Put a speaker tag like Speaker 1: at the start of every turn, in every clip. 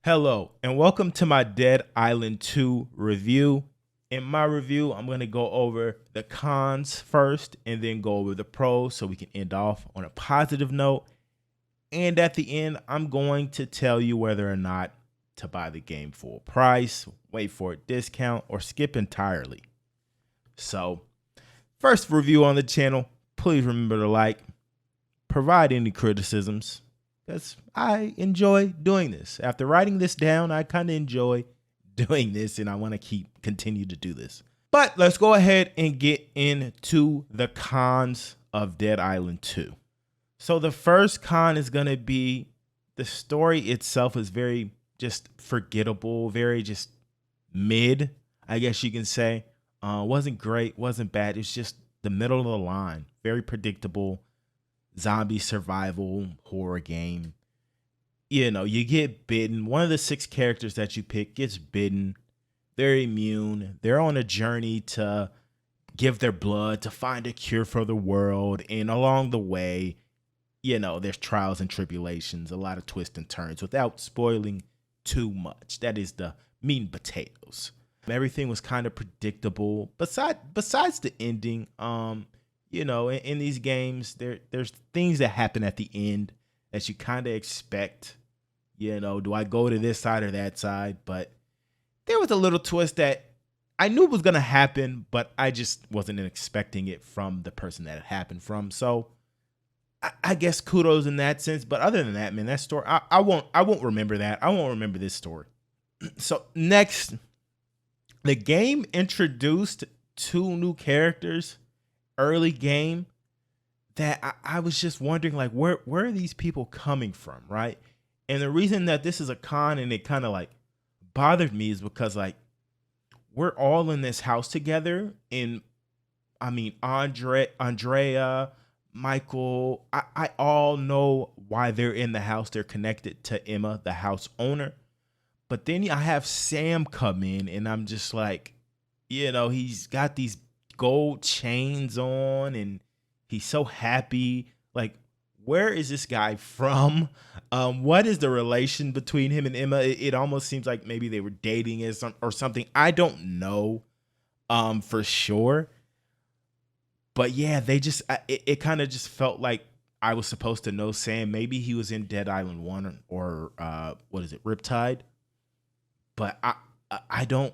Speaker 1: Hello, and welcome to my Dead Island 2 review. In my review, I'm going to go over the cons first and then go over the pros so we can end off on a positive note. And at the end, I'm going to tell you whether or not to buy the game full price, wait for a discount, or skip entirely. So, first review on the channel, please remember to like, provide any criticisms, because I enjoy doing this. After writing this down, I kind of enjoy doing this and I want to continue to do this. But let's go ahead and get into the cons of Dead Island 2. So the first con is going to be the story itself is very just forgettable, very just mid, I guess you can say. Wasn't great, wasn't bad. It's just the middle of the line, very predictable. Zombie survival horror game. You know, you get bitten. One of the 6 characters that you pick gets bitten. They're immune. They're on a journey to give their blood to find a cure for the world. And along the way, you know, there's trials and tribulations, a lot of twists and turns without spoiling too much. That is the meat and potatoes. Everything was kind of predictable. Besides the ending, you know, in these games, there's things that happen at the end that you kind of expect. You know, do I go to this side or that side? But there was a little twist that I knew was going to happen, but I just wasn't expecting it from the person that it happened from. So I guess kudos in that sense. But other than that, man, that story, I won't remember that. I won't remember this story. So next, the game introduced 2 new characters early game that I was just wondering, like, where are these people coming from, right? And the reason that this is a con and it kind of like bothered me is because, like, we're all in this house together, and I mean Andrea, Michael, I all know why they're in the house. They're connected to Emma, the house owner. But then I have Sam come in and I'm just like, you know, he's got these gold chains on and he's so happy. Like, where is this guy from? What is the relation between him and Emma? It almost seems like maybe they were dating or something. I don't know for sure. But yeah, it kind of just felt like I was supposed to know Sam. Maybe he was in Dead Island 1 or what is it, Riptide? But I don't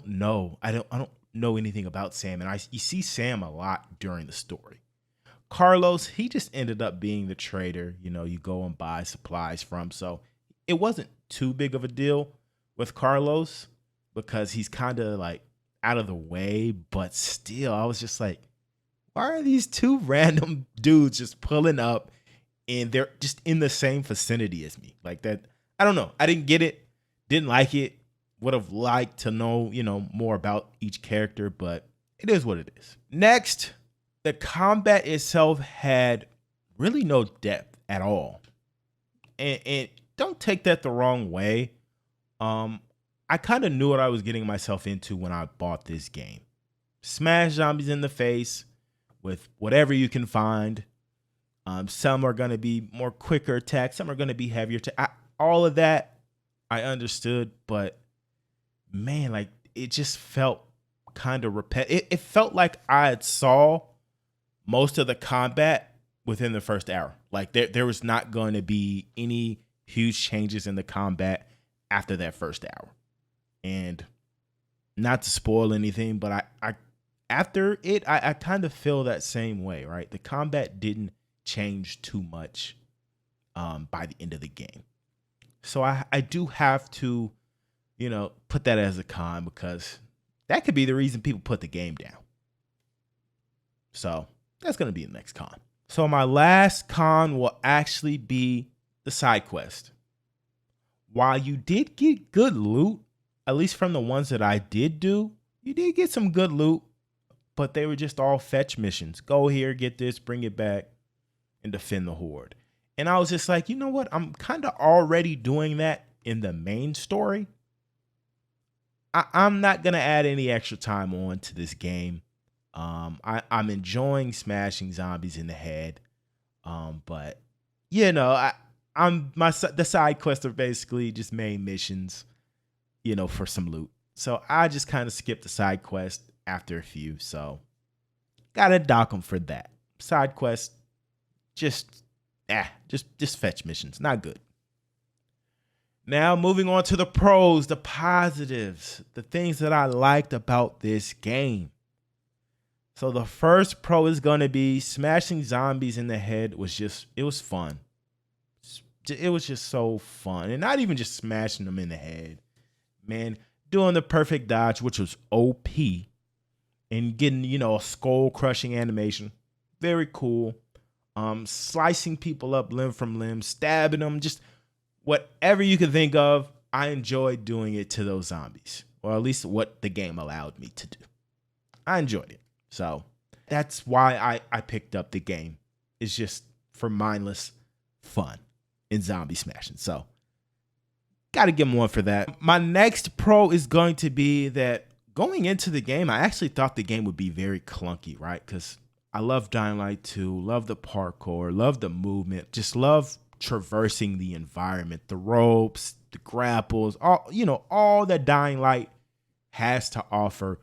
Speaker 1: know. I don't know anything about Sam, and you see Sam a lot during the story. Carlos, he just ended up being the trader, you know, you go and buy supplies from. So it wasn't too big of a deal with Carlos because he's kind of like out of the way, but still I was just like, why are these 2 random dudes just pulling up and they're just in the same vicinity as me? Like that, I don't know. I didn't get it, didn't like it. Would have liked to know, you know, more about each character, but it is what it is. Next, the combat itself had really no depth at all. And don't take that the wrong way. I kind of knew what I was getting myself into when I bought this game. Smash zombies in the face with whatever you can find. Some are going to be more quicker attacks. Some are going to be heavier. All of that I understood, but man, like, it just felt kind of repetitive. It felt like I had saw most of the combat within the first hour. Like there was not going to be any huge changes in the combat after that first hour. And not to spoil anything, but I after it, I kind of feel that same way, right? The combat didn't change too much by the end of the game. So I do have to, you know, put that as a con because that could be the reason people put the game down. So that's going to be the next con. So my last con will actually be the side quest. While you did get good loot, at least from the ones that I did do, you did get some good loot, but they were just all fetch missions. Go here, get this, bring it back, and defend the horde. And I was just like, you know what? I'm kind of already doing that in the main story. I'm not going to add any extra time on to this game. I'm enjoying smashing zombies in the head. But, you know, The side quests are basically just main missions, for some loot. So I just kind of skipped the side quest after a few. So gotta dock them for that. Side quest, just fetch missions. Not good. Now moving on to the pros, the positives, the things that I liked about this game. So the first pro is gonna be smashing zombies in the head it was fun. It was just so fun. And not even just smashing them in the head. Man, doing the perfect dodge, which was OP, and getting, a skull crushing animation. Very cool. Slicing people up limb from limb, stabbing them, just whatever you could think of. I enjoyed doing it to those zombies, or at least what the game allowed me to do. I enjoyed it. So that's why I picked up the game. It's just for mindless fun in zombie smashing. So got to give them one for that. My next pro is going to be that going into the game, I actually thought the game would be very clunky, right? Because I love Dying Light 2, love the parkour, love the movement, just love traversing the environment, the ropes, the grapples, all that Dying Light has to offer.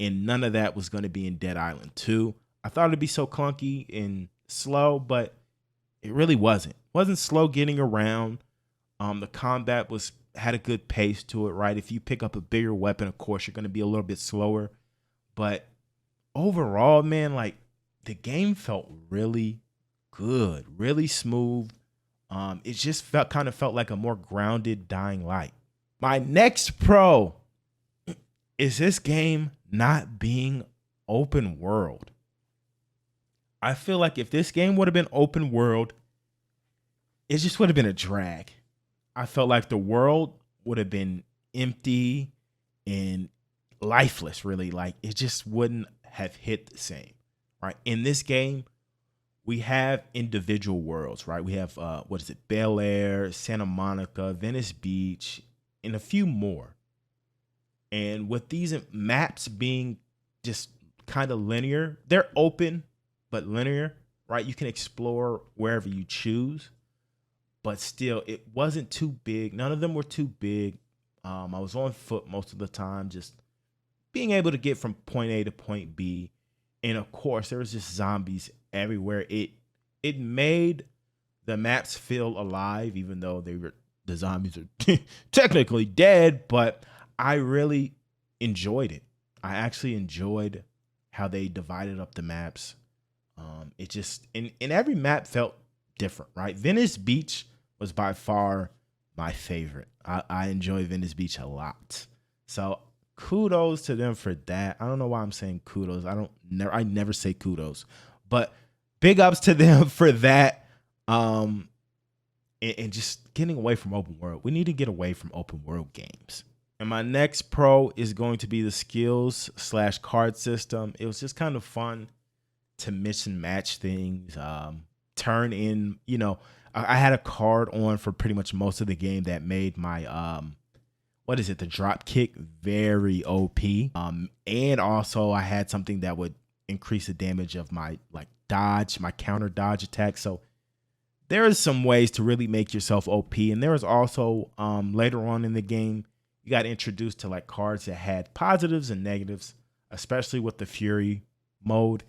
Speaker 1: And none of that was going to be in Dead Island 2. I thought it'd be so clunky and slow, but it really wasn't. It wasn't slow getting around. The combat had a good pace to it, right? If you pick up a bigger weapon, of course, you're going to be a little bit slower. But overall, man, like the game felt really good, really smooth. It just felt like a more grounded Dying Light. My next pro is this game not being open world. I feel like if this game would have been open world, it just would have been a drag. I felt like the world would have been empty and lifeless, really. Like it just wouldn't have hit the same, right? In this game, we have individual worlds, right? We have, Bel Air, Santa Monica, Venice Beach, and a few more. And with these maps being just kind of linear, they're open, but linear, right? You can explore wherever you choose. But still, it wasn't too big. None of them were too big. I was on foot most of the time, just being able to get from point A to point B. And of course, there was just zombies everywhere. It made the maps feel alive, even though the zombies are technically dead. But I really enjoyed it. I actually enjoyed how they divided up the maps. It just in every map felt different, right? Venice Beach was by far my favorite. I enjoy Venice Beach a lot. So kudos to them for that. I don't know why I'm saying kudos. I never say kudos, but big ups to them for that. And just getting away from open world. We need to get away from open world games. And my next pro is going to be the skills/card system. It was just kind of fun to mix and match things. Turn in, I had a card on for pretty much most of the game that made my the drop kick very OP. And also I had something that would increase the damage of my dodge, my counter dodge attack. So there is some ways to really make yourself OP. And there was also later on in the game, you got introduced to cards that had positives and negatives, especially with the Fury mode.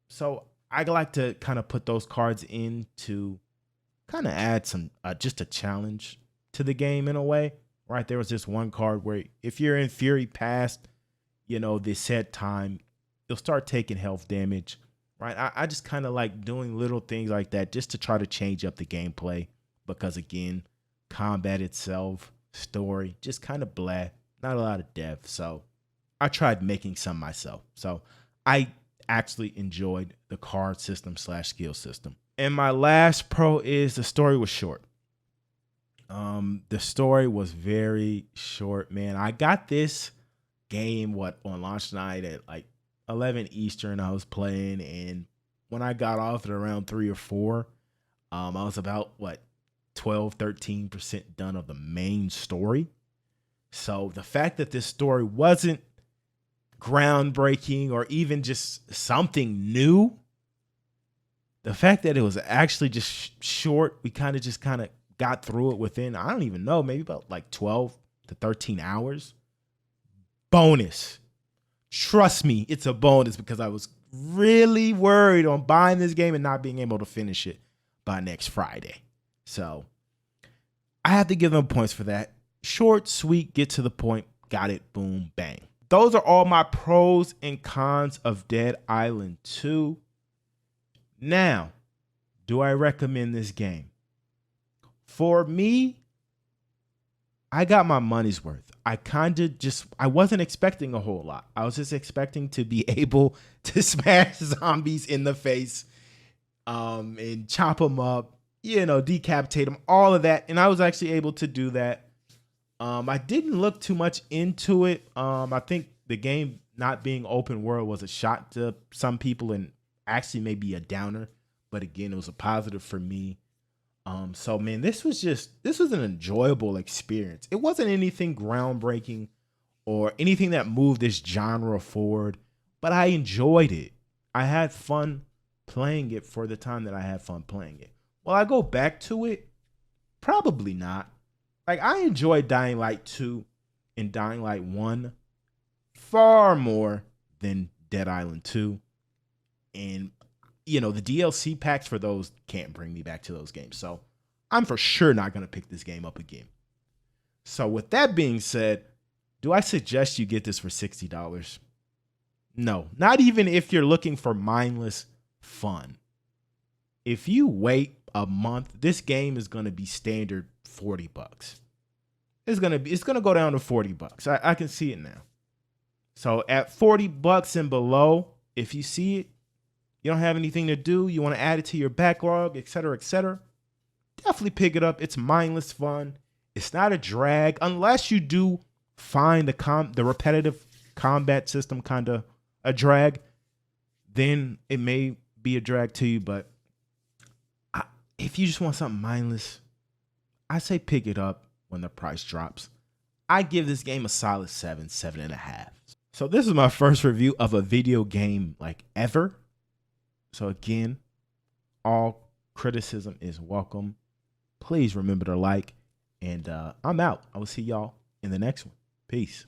Speaker 1: So I like to kind of put those cards in to kind of add some, just a challenge to the game in a way, right? There was this one card where if you're in Fury past, the set time, you'll start taking health damage, right? I just kind of like doing little things like that just to try to change up the gameplay because, again, combat itself, story, just kind of blah, not a lot of depth. So I tried making some myself. So I actually enjoyed the card system/skill system. And my last pro is the story was short. The story was very short, man. I got this game on launch night at 11 Eastern. I was playing, and when I got off at around 3 or 4, I was about 12-13% done of the main story. So the fact that this story wasn't groundbreaking or even just something new, The fact that it was actually just short, we kind of got through it within, I don't even know, maybe about like 12 to 13 hours. Bonus. Trust me, it's a bonus because I was really worried on buying this game and not being able to finish it by next Friday. So I have to give them points for that. Short, sweet, get to the point, got it, boom, bang. Those are all my pros and cons of Dead Island 2. Now, do I recommend this game? For me, I got my money's worth. I wasn't expecting a whole lot. I was just expecting to be able to smash zombies in the face, and chop them up, decapitate them, all of that. And I was actually able to do that. I didn't look too much into it. I think the game not being open world was a shock to some people and actually maybe a downer. But again, it was a positive for me. So man, this was an enjoyable experience. It wasn't anything groundbreaking or anything that moved this genre forward, but I enjoyed it. I had fun playing it for the time that I had fun playing it. Will I go back to it? Probably not. Like, I enjoyed Dying Light 2 and Dying Light 1 far more than Dead Island 2. And the DLC packs for those can't bring me back to those games. So I'm for sure not going to pick this game up again. So with that being said, do I suggest you get this for $60? No, not even if you're looking for mindless fun. If you wait a month, this game is going to be standard $40. It's going to go down to $40. I can see it now. So at $40 and below, if you see it, you don't have anything to do, you want to add it to your backlog, etc., definitely pick it up. It's mindless fun. It's not a drag unless you do find the repetitive combat system kind of a drag. Then it may be a drag to you, but if you just want something mindless, I say pick it up when the price drops. I give this game a solid 7.5. So this is my first review of a video game like ever. So again, all criticism is welcome. Please remember to like, and I'm out. I will see y'all in the next one. Peace.